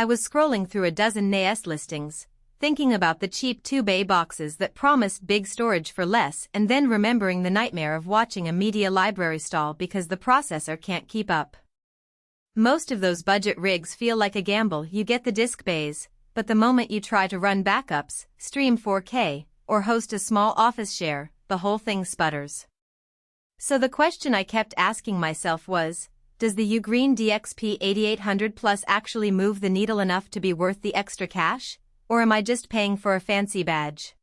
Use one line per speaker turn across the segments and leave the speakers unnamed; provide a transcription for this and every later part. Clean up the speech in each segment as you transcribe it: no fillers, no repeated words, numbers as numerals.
I was scrolling through a dozen NAS listings, thinking about the cheap 2-bay boxes that promised big storage for less, and then remembering the nightmare of watching a media library stall because the processor can't keep up. Most of those budget rigs feel like a gamble. You get the disk bays, but the moment you try to run backups, stream 4K, or host a small office share, the whole thing sputters. So the question I kept asking myself was, does the UGREEN DXP8800 Plus actually move the needle enough to be worth the extra cash, or am I just paying for a fancy badge?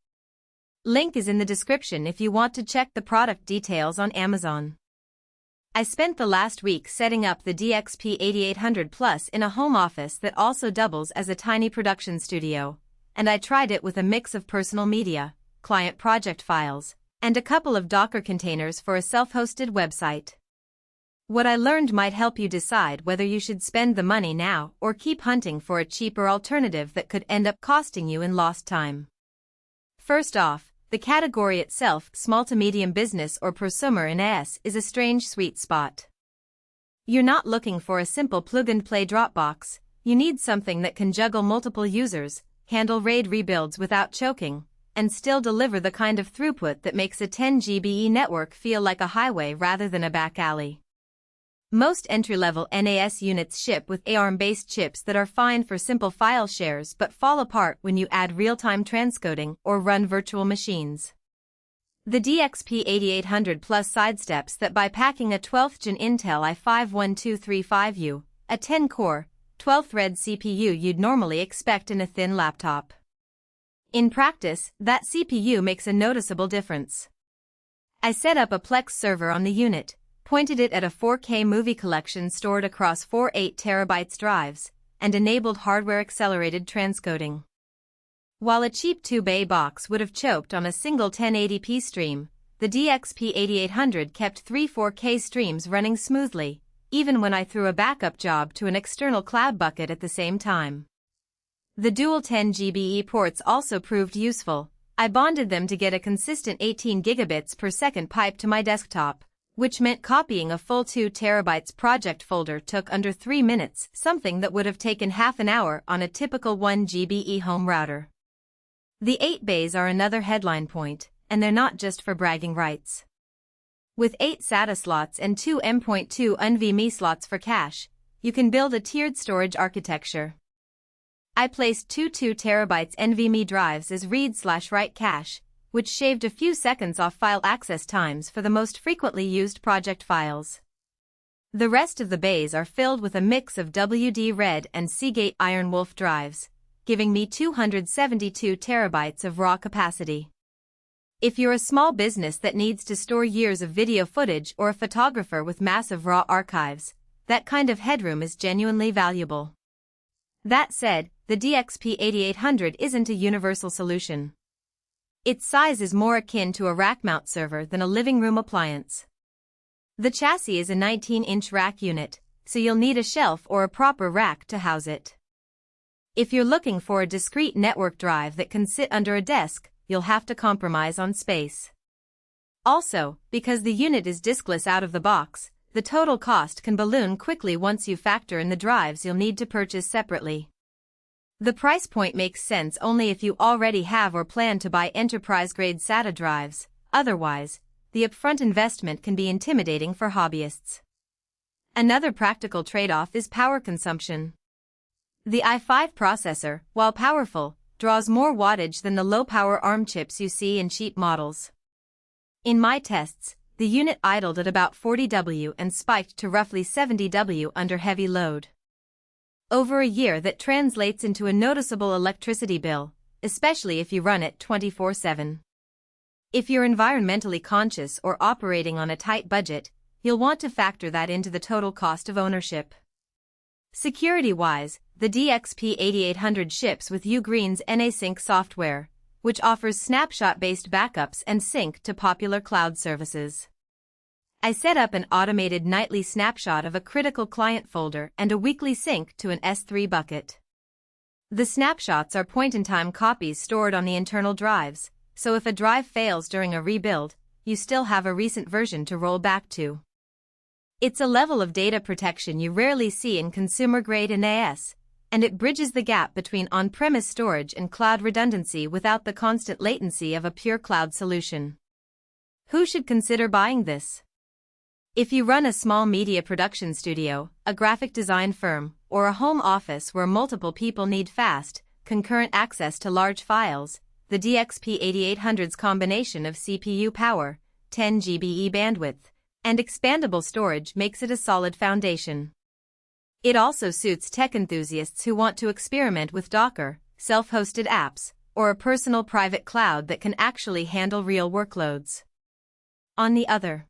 Link is in the description if you want to check the product details on Amazon. I spent the last week setting up the DXP8800 Plus in a home office that also doubles as a tiny production studio, and I tried it with a mix of personal media, client project files, and a couple of Docker containers for a self-hosted website. What I learned might help you decide whether you should spend the money now or keep hunting for a cheaper alternative that could end up costing you in lost time. First off, the category itself, small to medium business or prosumer in NAS, is a strange sweet spot. You're not looking for a simple plug-and-play Dropbox, you need something that can juggle multiple users, handle RAID rebuilds without choking, and still deliver the kind of throughput that makes a 10 GB network feel like a highway rather than a back alley. Most entry-level NAS units ship with ARM-based chips that are fine for simple file shares but fall apart when you add real-time transcoding or run virtual machines. The DXP8800 Plus sidesteps that by packing a 12th Gen Intel i5-1235U, a 10-core, 12-thread CPU you'd normally expect in a thin laptop. In practice, that CPU makes a noticeable difference. I set up a Plex server on the unit, pointed it at a 4K movie collection stored across 4 8TB drives, and enabled hardware-accelerated transcoding. While a cheap 2-bay box would have choked on a single 1080p stream, the DXP8800 kept 3 4K streams running smoothly, even when I threw a backup job to an external cloud bucket at the same time. The dual 10 GB ports also proved useful. I bonded them to get a consistent 18 gigabits per second pipe to my desktop, which meant copying a full 2 TB project folder took under 3 minutes, something that would have taken half an hour on a typical 1 GB home router. The 8 bays are another headline point, and they're not just for bragging rights. With 8 SATA slots and 2 M.2 NVMe slots for cache, you can build a tiered storage architecture. I placed 2 2 TB NVMe drives as read/write cache, which shaved a few seconds off file access times for the most frequently used project files. The rest of the bays are filled with a mix of WD Red and Seagate Iron Wolf drives, giving me 272 TB of raw capacity. If you're a small business that needs to store years of video footage or a photographer with massive raw archives, that kind of headroom is genuinely valuable. That said, the DXP8800 isn't a universal solution. Its size is more akin to a rack-mount server than a living room appliance. The chassis is a 19-inch rack unit, so you'll need a shelf or a proper rack to house it. If you're looking for a discrete network drive that can sit under a desk, you'll have to compromise on space. Also, because the unit is diskless out of the box, the total cost can balloon quickly once you factor in the drives you'll need to purchase separately. The price point makes sense only if you already have or plan to buy enterprise-grade SATA drives. Otherwise, the upfront investment can be intimidating for hobbyists. Another practical trade-off is power consumption. The i5 processor, while powerful, draws more wattage than the low-power ARM chips you see in cheap models. In my tests, the unit idled at about 40 W and spiked to roughly 70 W under heavy load. Over a year that translates into a noticeable electricity bill, especially if you run it 24/7. If you're environmentally conscious or operating on a tight budget, you'll want to factor that into the total cost of ownership. Security-wise, the DXP8800 ships with UGREEN's NAS software, which offers snapshot-based backups and sync to popular cloud services. I set up an automated nightly snapshot of a critical client folder and a weekly sync to an S3 bucket. The snapshots are point-in-time copies stored on the internal drives, so if a drive fails during a rebuild, you still have a recent version to roll back to. It's a level of data protection you rarely see in consumer-grade NAS, and it bridges the gap between on-premise storage and cloud redundancy without the constant latency of a pure cloud solution. Who should consider buying this? If you run a small media production studio, a graphic design firm, or a home office where multiple people need fast, concurrent access to large files, the DXP8800's combination of CPU power, 10 GB bandwidth, and expandable storage makes it a solid foundation. It also suits tech enthusiasts who want to experiment with Docker, self-hosted apps, or a personal private cloud that can actually handle real workloads. On the other